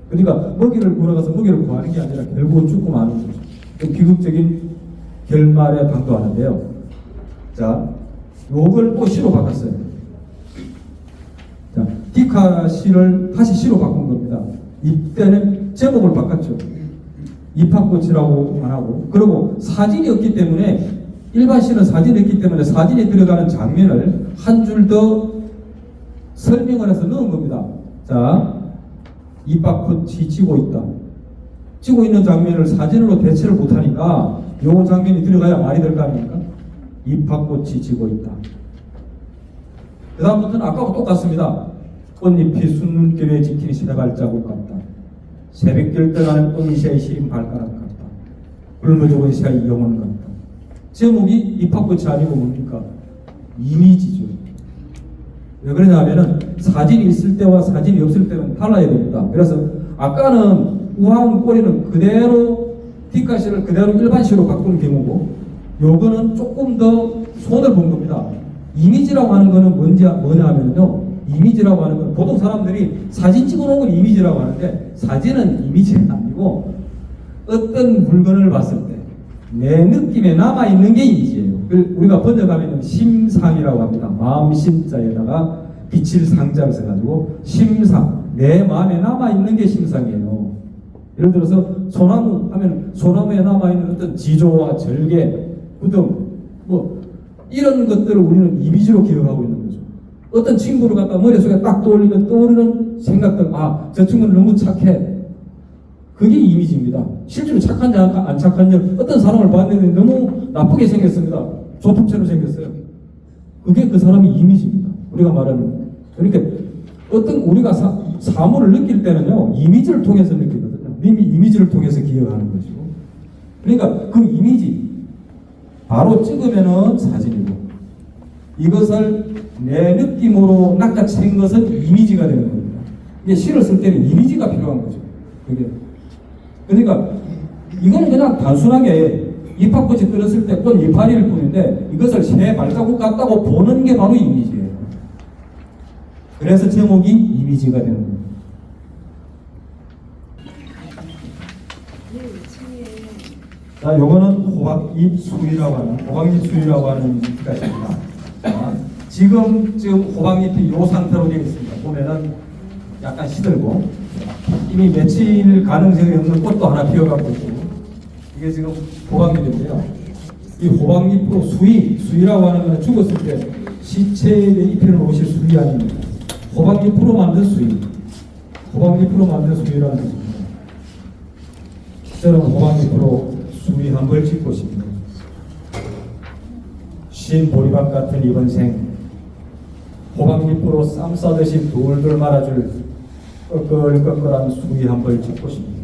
그러니까 먹이를 물어가서 먹이를 구하는 게 아니라 결국은 죽고 마는 거죠. 좀 비극적인 결말에 당도하는데요. 자, 요걸 또 시로 바꿨어요. 자, 디카 시를 다시 시로 바꾼 겁니다. 이때는 제목을 바꿨죠. 입학꽃이라고 안 하고, 그리고 사진이 없기 때문에, 일반 시는 사진이 없기 때문에 사진이 들어가는 장면을 한 줄 더 설명을 해서 넣은 겁니다. 자, 입학꽃이 지고 있다. 지고 있는 장면을 사진으로 대체를 못하니까 요 장면이 들어가야 말이 될 거 아닙니까? 입학꽃이 지고 있다. 그 다음부터는 아까와 똑같습니다. 꽃잎이 숫눈길에 지킨 새 발자국 같다. 새벽길 떠나는 은시의 시린 발가락 같다. 굶어죽은 새의 영혼 같다. 제목이 입학꽃이 아니고 뭡니까? 이미지죠. 왜 그러냐면은 사진이 있을 때와 사진이 없을 때는 달라야 됩니다. 그래서 아까는 우아한 꼬리는 그대로 뒷가시를 그대로 일반시로 바꾼 경우고, 요거는 조금 더 손을 본 겁니다. 이미지라고 하는 거는 뭐냐 하면요, 이미지라고 하는 건 보통 사람들이 사진 찍어놓은 걸 이미지라고 하는데, 사진은 이미지가 아니고 어떤 물건을 봤을 때 내 느낌에 남아있는 게 이미지예요. 우리가 번역하면 심상이라고 합니다. 마음 심자에다가 빛을 상자를 써가지고 심상, 내 마음에 남아있는 게 심상이에요. 예를 들어서 소나무 하면 소나무에 남아있는 어떤 지조와 절개, 구름, 뭐 이런 것들을 우리는 이미지로 기억하고 있는 거죠. 어떤 친구를 갖다 머릿속에 딱 떠올리면 떠오르는 생각들, 아, 저 친구는 너무 착해. 그게 이미지입니다. 실제로 착한지 안 착한지, 어떤 사람을 봤는데 너무 나쁘게 생겼습니다. 조폭처럼 생겼어요. 그게 그 사람의 이미지입니다. 우리가 말하는. 그러니까 어떤 우리가 사물을 느낄 때는요, 이미지를 통해서 느끼거든요. 이미 이미지를 통해서 기억하는 것이고. 그러니까 그 이미지 바로 찍으면은 사진이고, 이것을 내 느낌으로 낚아챈 것은 이미지가 되는 겁니다. 이게 시를 쓸 때는 이미지가 필요한 거죠. 그게. 그러니까 이거는 그냥 단순하게 잎합꽃이 떨었을 때 꽃 이파리일 뿐인데, 이것을 새 발자국 같다고 보는 게 바로 이미지예요. 그래서 제목이 이미지가 되는 겁니다. 자, 요거는 호박잎 수위라고 하는 것입니다. 자, 지금 호박잎이 요 상태로 되어 있습니다. 보면은 약간 시들고, 이미 며칠 가능성이 없는 꽃도 하나 피어가고 있고, 이게 지금 호박잎인데요. 이 호박잎으로 수위라고 하는 것은 죽었을 때 시체에 입혀놓은 옷이 수위 아닙니다. 호박잎으로 만든 호박잎으로 만든 수위라는 것입니다. 저는 호박잎으로 수위 한 벌 짓고 싶네요. 신 보리밥 같은 이번 생, 호박잎으로 쌈 싸듯이 돌돌 말아줄 꺼끌꺼끌한 수위 한 벌 짓고 싶습니다.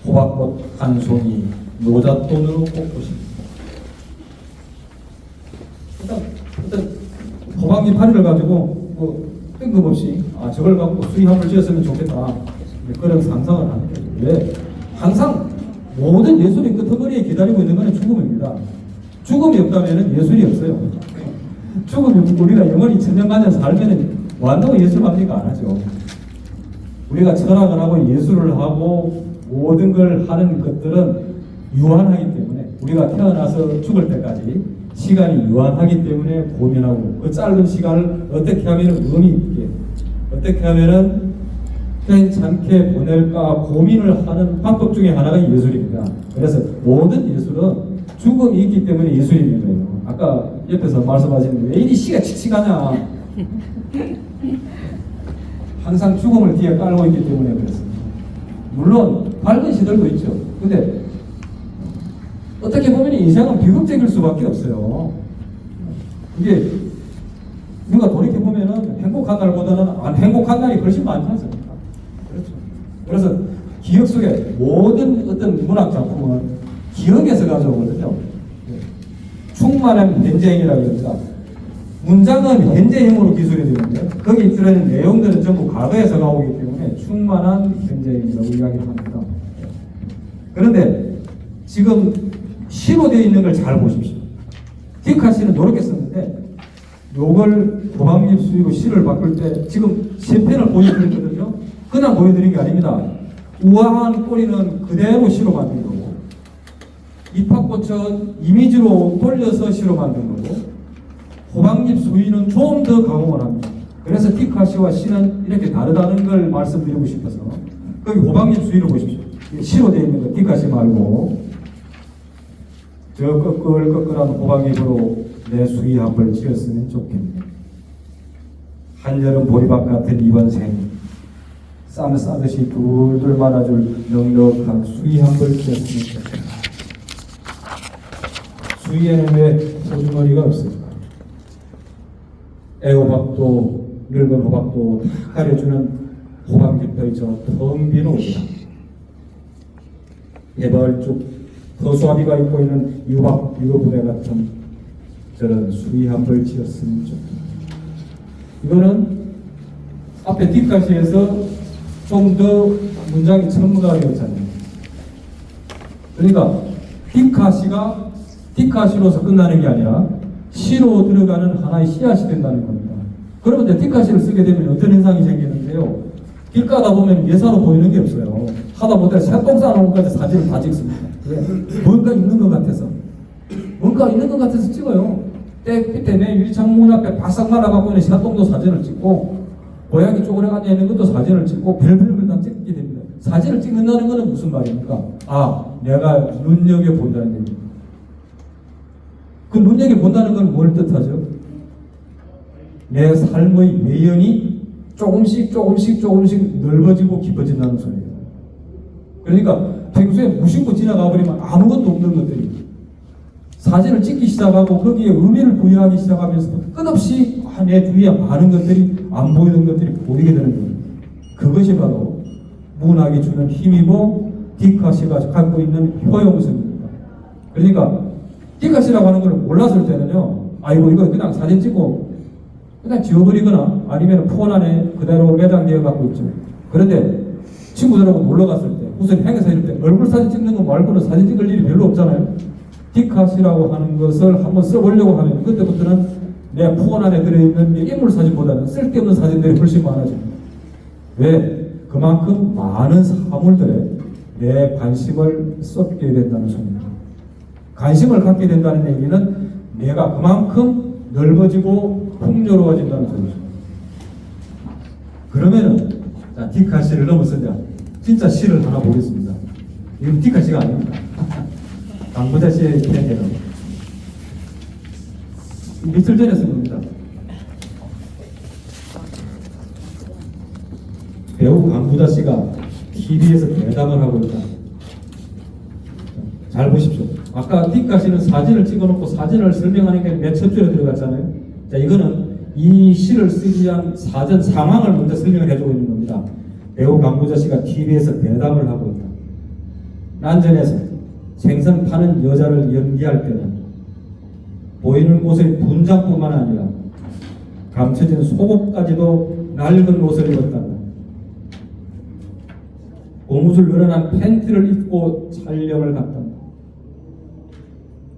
호박꽃 한 송이 노잣돈으로 꽂고 싶습니다. 일단 호박잎 파리를 가지고 뭐 뜬금없이 저걸 갖고 수위 한 벌 지었으면 좋겠다, 그런 상상을 하는 거죠. 왜? 항상 모든 예술의 끄트머리에 기다리고 있는 것은 죽음입니다. 죽음이 없다면 예술이 없어요. 죽음이 없고 우리가 영원히 천년만년 살면은 뭐 한다고 예술을 합니까? 안 하죠. 우리가 철학을 하고 예술을 하고 모든 걸 하는 것들은 유한하기 때문에, 우리가 태어나서 죽을 때까지 시간이 유한하기 때문에 고민하고, 그 짧은 시간을 어떻게 하면 의미 있게, 어떻게 하면 괜찮게 보낼까 고민을 하는 방법 중에 하나가 예술입니다. 그래서 모든 예술은 죽음이 있기 때문에 예술이 있는 거예요. 아까 옆에서 말씀하시는 왜 이리 시가 칙칙하냐. 항상 죽음을 뒤에 깔고 있기 때문에 그렇습니다. 물론 밝은 시들도 있죠. 근데 어떻게 보면 인생은 비극적일 수밖에 없어요. 이게 우리가 돌이켜 보면은 행복한 날보다는 안 행복한 날이 훨씬 많지 않습니까? 그렇죠. 그래서 기억 속에 모든 어떤 문학 작품은 기억에서 가져오거든요. 충만한 현재인이라고 합니다. 문장은 현재형으로 기술이 되는데 거기 들어있는 내용들은 전부 과거에서 나오기 때문에 충만한 현재형이라고 이야기를 합니다. 그런데 지금 시로 되어 있는 걸 잘 보십시오. 디카 씨는 이렇게 썼는데 요걸 도박립 수위로 시를 바꿀 때 지금 세 편을 보여드렸거든요. 그냥 보여드린 게 아닙니다. 우아한 꼬리는 그대로 시로 만든 거고 입학꽃은 이미지로 돌려서 시로 만든 거고 호박잎 수위는 좀 더 가공을 합니다. 그래서 디카 씨와 시는 이렇게 다르다는 걸 말씀드리고 싶어서 거기 호박잎 수위를 보십시오. 시로 되어 있는 거 디카 씨 말고 저 꺼끌꺼끌한 호박잎으로 내 수위 한벌 지었으면 좋겠네. 한여름 보리밥 같은 이번 생 쌈 싸듯이 둘둘 말아줄 넉넉한 수위 한벌 지었으면 좋겠네. 수위에는 왜 소주머니가 없을까? 애호박도 늙은 호박도 다 가려주는 호박잎의 저 텅 빈 옷이다. 개발쭉 허수아비가 입고 있는 유박 유부대 같은 저런 수위 한벌 지었으면 좋겠다. 이거는 앞에 뒷가시에서 좀 더 문장이 첨가되었잖아요. 그러니까 뒷가시로서 끝나는 게 아니라 시로 들어가는 하나의 씨앗이 된다는 겁니다. 그러면 이제 뒷가시를 쓰게 되면 어떤 현상이 생기는데요. 길 가다 보면 예사로 보이는 게 없어요. 하다 보다 새똥 싸놓은 것까지 사진을 다 찍습니다. 왜? 뭔가 있는 것 같아서. 뭔가 있는 것 같아서 찍어요. 때 밑에 내 유리창문 앞에 바싹 말아갖고 있는 새똥도 사진을 찍고 고양이 쪼그려 앉아 있는 것도 사진을 찍고 별별걸 다 찍게 됩니다. 사진을 찍는다는 것은 무슨 말입니까? 아, 내가 눈여겨본다는 얘기입니다. 그 눈여겨본다는 건 뭘 뜻하죠? 내 삶의 외연이 조금씩 넓어지고 깊어진다는 소리예요. 그러니까 평소에 무심코 지나가 버리면 아무것도 없는 것들이 사진을 찍기 시작하고 거기에 의미를 부여하기 시작하면서 끝없이 내 주위에 많은 것들이 안 보이는 것들이 보이게 되는 거예요. 그것이 바로 문학이 주는 힘이고 디카시가 갖고 있는 효용성입니다. 그러니까 디카시라고 하는 걸 몰랐을 때는요, 아이고 이거 그냥 사진 찍고 그냥 지워버리거나 아니면 폰 안에 그대로 매장되어 갖고 있죠. 그런데 친구들하고 놀러 갔을 때 무슨 행사 이럴 때 얼굴 사진 찍는 거 말고는 사진 찍을 일이 별로 없잖아요. 디카시라고 하는 것을 한번 써보려고 하면 그때부터는 내 폰 안에 들어있는 인물 사진보다는 쓸데없는 사진들이 훨씬 많아집니다. 왜? 그만큼 많은 사물들에 내 관심을 쏟게 된다는 소리입니다. 관심을 갖게 된다는 얘기는 내가 그만큼 넓어지고 풍요로워진다는 소리죠. 그러면은 자, 디카시를 넘어서 진짜 시를 하나 보겠습니다. 이건 디카시가 아닙니다. 강부자 씨의 팬이에요. 며칠 전에 쓴 겁니다. 배우 강부자 씨가 TV에서 대담을 하고 있다. 잘 보십시오. 아까 뒷가시는 사진을 찍어놓고 사진을 설명하는 게 맨 첫 줄에 들어갔잖아요. 자, 이거는 이 시를 쓰기 위한 사전 상황을 먼저 설명을 해주고 있는 겁니다. 배우 강부자 씨가 TV에서 대담을 하고 있다. 난전에서 생선 파는 여자를 연기할 때는 보이는 옷의 분장뿐만 아니라 감춰진 속옷까지도 낡은 옷을 입었단다. 고무줄 늘어난 팬티를 입고 촬영을 갔단다.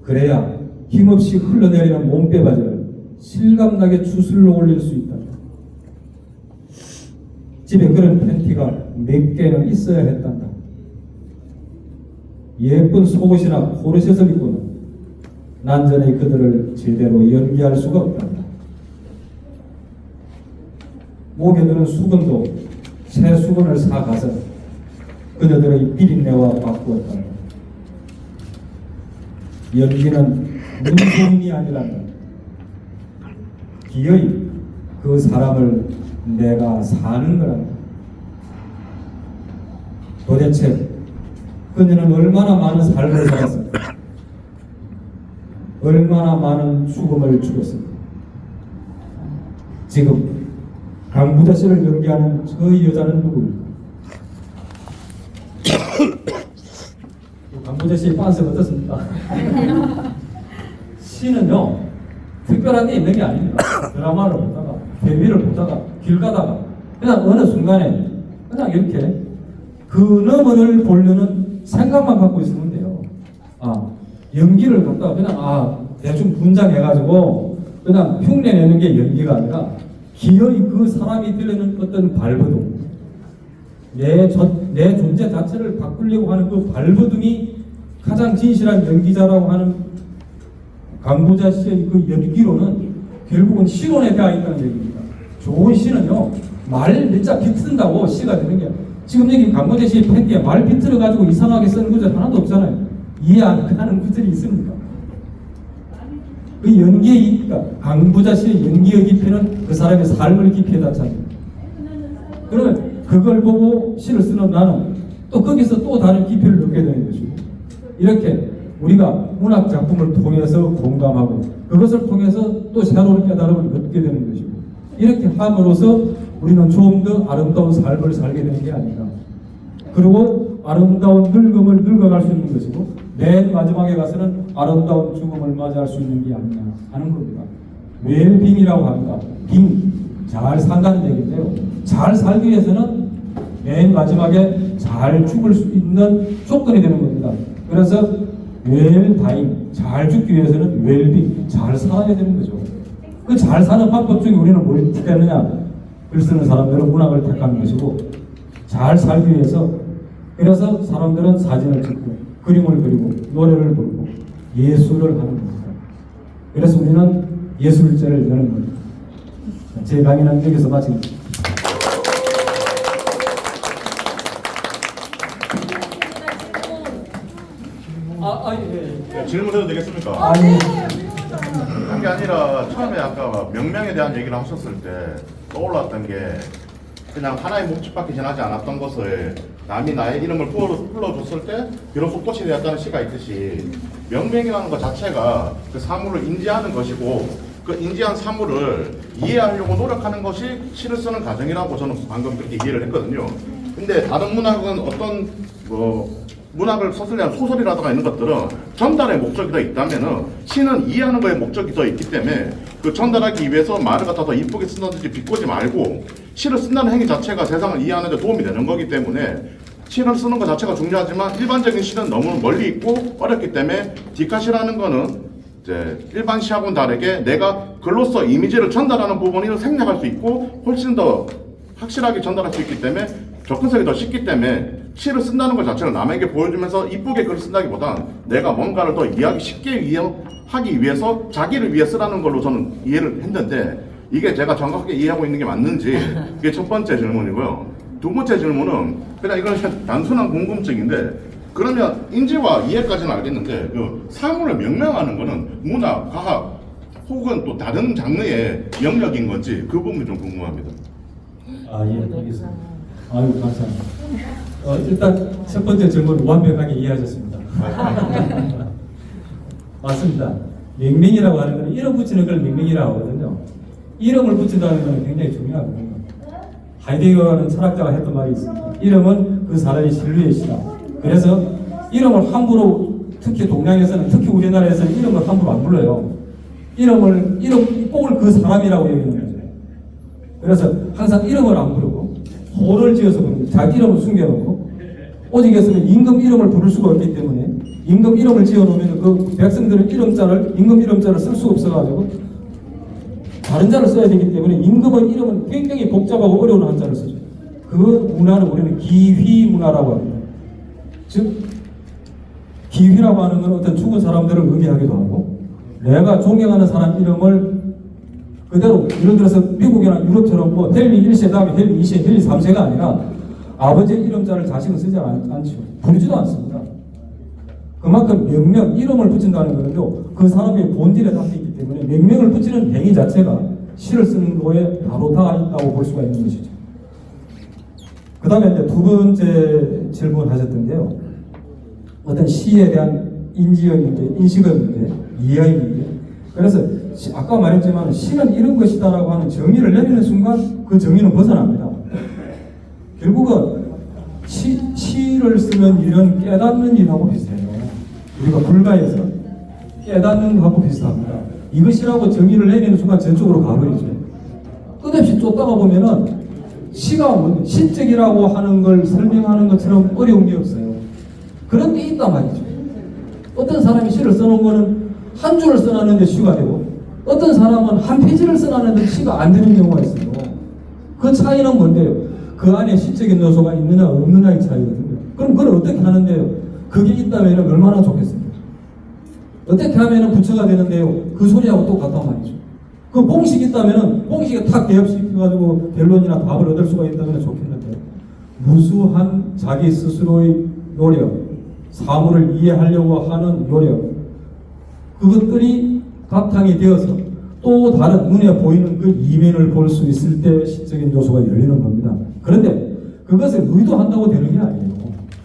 그래야 힘없이 흘러내리는 몸빼바지를 실감나게 추슬러 올릴 수 있단다. 집에 그런 팬티가 몇 개는 있어야 했단다. 예쁜 속옷이나 코르셋을 입고는 난전의 그들을 제대로 연기할 수가 없단다. 목에 드는 수건도 새 수건을 사가서 그녀들의 비린내와 바꾸었단다. 연기는 눈소문이 아니란다. 기어이 그 사람을 내가 사는 거란다. 도대체 그녀는 얼마나 많은 삶을 살았을까? 얼마나 많은 죽음을 죽었을까? 지금 강부자 씨를 연기하는 저 여자는 누구입니까? 강부자 씨의 빤스는 어떻습니까? 시는요, 특별한 게 있는 게 아닙니다. 드라마를 보다가, TV를 보다가, 길 가다가, 그냥 어느 순간에, 그냥 이렇게 그 너머를 보려는 생각만 갖고 있으면 돼요. 연기를 갖다가 그냥, 대충 분장해가지고, 그냥 흉내내는 게 연기가 아니라, 기어이 그 사람이 들리는 어떤 발버둥, 내 존재 자체를 바꾸려고 하는 그 발버둥이 가장 진실한 연기자라고 하는 강보자 씨의 그 연기로는 결국은 시론에 대하 있다는 얘기입니다. 좋은 시는요, 말 몇 자 비튼다고 시가 되는 게, 지금 여기 강보자 씨 팬티에 말 비틀어 가지고 이상하게 쓰는 구절 하나도 없잖아요. 이해 안 가는 구절이 있습니까? 그 연기의 강보자 씨의 연기의 깊이는 그 사람의 삶을 깊이에 닿잖아요. 그러면 그걸 보고 시를 쓰는 나는 또 거기서 또 다른 깊이를 얻게 되는 것이고, 이렇게 우리가 문학 작품을 통해서 공감하고 그것을 통해서 또 새로운 깨달음을 얻게 되는 것이고, 이렇게 함으로써 우리는 좀 더 아름다운 삶을 살게 되는 게 아닌가. 그리고 아름다운 늙음을 늙어갈 수 있는 것이고, 맨 마지막에 가서는 아름다운 죽음을 맞이할 수 있는 게 아니냐 하는 겁니다. 웰빙이라고 합니다. 잘 산다는 얘기인데요. 잘 살기 위해서는 맨 마지막에 잘 죽을 수 있는 조건이 되는 겁니다. 그래서 웰다잉, 잘 죽기 위해서는 웰빙, 잘 살아야 되는 거죠. 그 잘 사는 방법 중에 우리는 뭘 택했느냐? 글 쓰는 사람들은 문학을 택하는 것이고, 잘 살기 위해서, 그래서 사람들은 사진을 찍고 그림을 그리고 노래를 부르고 예술을 하는 겁니다. 그래서 우리는 예술제를 여는 겁니다. 제 강의는 여기서 마치겠습니다. 네, 질문해도 되겠습니까? 아니, 그게 아니라 처음에 아까 명명에 대한 얘기를 하셨을 때 떠올랐던 게, 그냥 하나의 목적밖에 지나지 않았던 것을 남이 나의 이름을 불러줬을 때 비로소 꽃이 되었다는 시가 있듯이, 명명이라는 것 자체가 그 사물을 인지하는 것이고, 그 인지한 사물을 이해하려고 노력하는 것이 시를 쓰는 과정이라고 저는 방금 그렇게 이해를 했거든요. 근데 다른 문학은 어떤 문학을 썼을 때 소설이라든가 이런 것들은 전달의 목적이 더 있다면은, 시는 이해하는 거에 목적이 더 있기 때문에 그 전달하기 위해서 말을 갖다 더 이쁘게 쓴다든지 비꼬지 말고, 시를 쓴다는 행위 자체가 세상을 이해하는 데 도움이 되는 거기 때문에 시를 쓰는 것 자체가 중요하지만, 일반적인 시는 너무 멀리 있고 어렵기 때문에 디카시라는 거는 이제 일반 시하고는 다르게 내가 글로써 이미지를 전달하는 부분을 생략할 수 있고 훨씬 더 확실하게 전달할 수 있기 때문에 접근성이 더 쉽기 때문에, 시를 쓴다는 것 자체를 남에게 보여주면서 이쁘게 글을 쓴다기보단 내가 뭔가를 더 이해하기 쉽게 하기 위해서 자기를 위해 쓰라는 걸로 저는 이해를 했는데, 이게 제가 정확하게 이해하고 있는 게 맞는지, 그게 첫 번째 질문이고요. 두 번째 질문은 그냥 이건 단순한 궁금증인데, 그러면 인지와 이해까지는 알겠는데 그 사물을 명명하는 거는 문학, 과학 혹은 또 다른 장르의 영역인 건지 그 부분이 좀 궁금합니다. 예, 알겠습니다. 아유, 감사합니다. 일단 첫 번째 질문 완벽하게 이해하셨습니다. 맞습니다. 명명이라고 하는 것은 이름 붙이는 걸 명명이라고 하거든요. 이름을 붙인다는 것은 굉장히 중요하거든요. 하이데거라는 철학자가 했던 말이 있습니다. 이름은 그 사람의 실루엣이다. 그래서 이름을 함부로, 특히 동양에서는, 특히 우리나라에서는 이름을 함부로 안 불러요. 이름 꼭을 그 사람이라고 얘기하는 거죠. 그래서 항상 이름을 안 부르고 호를 지어서 부릅니다. 자기 이름을 숨겨놓고, 오직에서는 임금 이름을 부를 수가 없기 때문에 임금 이름을 지어놓으면 그 백성들은 임금 이름자를 쓸 수가 없어가지고 다른 자를 써야 되기 때문에 임금의 이름은 굉장히 복잡하고 어려운 한자를 쓰죠. 그 문화는 우리는 기휘 문화라고 합니다. 즉 기휘라고 하는 건 어떤 죽은 사람들을 의미하기도 하고, 내가 존경하는 사람 이름을 그대로, 예를 들어서 미국이나 유럽처럼 뭐 헬리 1세 다음에 헬리 2세, 헬리 3세가 아니라 아버지의 이름자를 자식은 쓰지 않죠. 부르지도 않습니다. 그만큼 명명, 이름을 붙인다는 거는요, 그 사람의 본질에 담겨 있기 때문에 명명을 붙이는 행위 자체가 시를 쓰는 거에 바로 다 있다고 볼 수가 있는 것이죠. 그 다음에 이제 두 번째 질문 하셨던데요. 어떤 시에 대한 인지의 문제, 인식의 문제, 이해의 문제. 그래서 아까 말했지만 시는 이런 것이다라고 하는 정의를 내리는 순간 그 정의는 벗어납니다. 결국은 시를 쓰는 일은 깨닫는 일하고 비슷해요. 우리가 불가에서 깨닫는 것하고 비슷합니다. 이것이라고 정의를 내리는 순간 전적으로 가버리죠. 끝없이 쫓다가 보면은 시가 뭔데 신적이라고 하는 걸 설명하는 것처럼 어려운 게 없어요. 그런 게 있단 말이죠. 어떤 사람이 시를 써놓은 거는 한 줄을 써놨는데 시가 되고 어떤 사람은 한 페이지를 써놨는데 시가 안 되는 경우가 있어요. 그 차이는 뭔데요? 그 안에 시적인 요소가 있느냐 없느냐의 차이거든요. 그럼 그걸 어떻게 하는데요? 그게 있다면 얼마나 좋겠습니까? 어떻게 하면 부처가 되는데요? 그 소리하고 똑같단 말이죠. 그 공식이 있다면 공식에 탁 대합시켜가지고 결론이나 답을 얻을 수가 있다면 좋겠는데 무수한 자기 스스로의 노력, 사물을 이해하려고 하는 노력, 그것들이 바탕이 되어서 또 다른 눈에 보이는 그 이면을 볼 수 있을 때 시적인 요소가 열리는 겁니다. 그런데 그것을 의도한다고 되는 게 아니에요.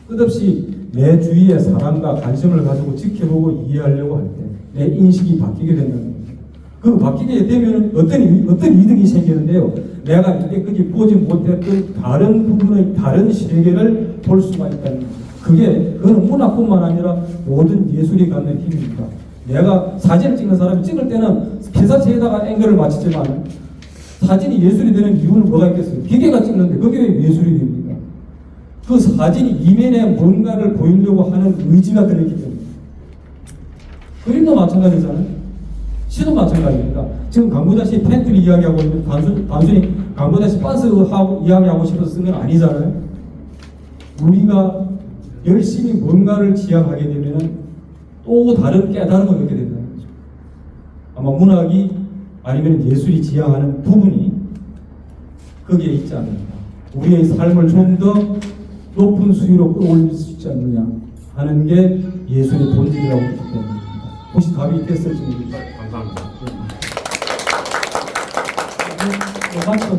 끝없이 내 주위에 사랑과 관심을 가지고 지켜보고 이해하려고 할 때 내 인식이 바뀌게 된다는 겁니다. 그 바뀌게 되면 어떤 이득이 생기는데요. 내가 이때까지 보지 못했던 다른 부분의 다른 세계를 볼 수가 있다는 거죠. 그거는 문학뿐만 아니라 모든 예술이 갖는 힘입니다. 내가 사진을 찍는 사람이 찍을 때는 피사체에다가 앵글을 맞추지만 사진이 예술이 되는 이유는 뭐가 있겠어요? 기계가 찍는데 그게 왜 예술이 됩니까? 그 사진이 이면에 뭔가를 보이려고 하는 의지가 들어있기 때문에. 그림도 마찬가지잖아요. 시도 마찬가지입니다. 지금 강보자 씨 팬트리 이야기하고 있는데 단순히 강보자 씨 빤스 이야기하고 싶어서 쓴 건 아니잖아요. 우리가 열심히 뭔가를 지향하게 되면 또 다른 깨달음을 얻게 된다는 거죠. 아마 문학이 아니면 예술이 지향하는 부분이 거기에 있지 않는가. 우리의 삶을 좀 더 높은 수위로 끌어올릴 수 있지 않느냐 하는 게 예술의 본질이라고 보기 때문입니다. 혹시 답이 있겠을지 모르겠습니다. 감사합니다. 맞춰도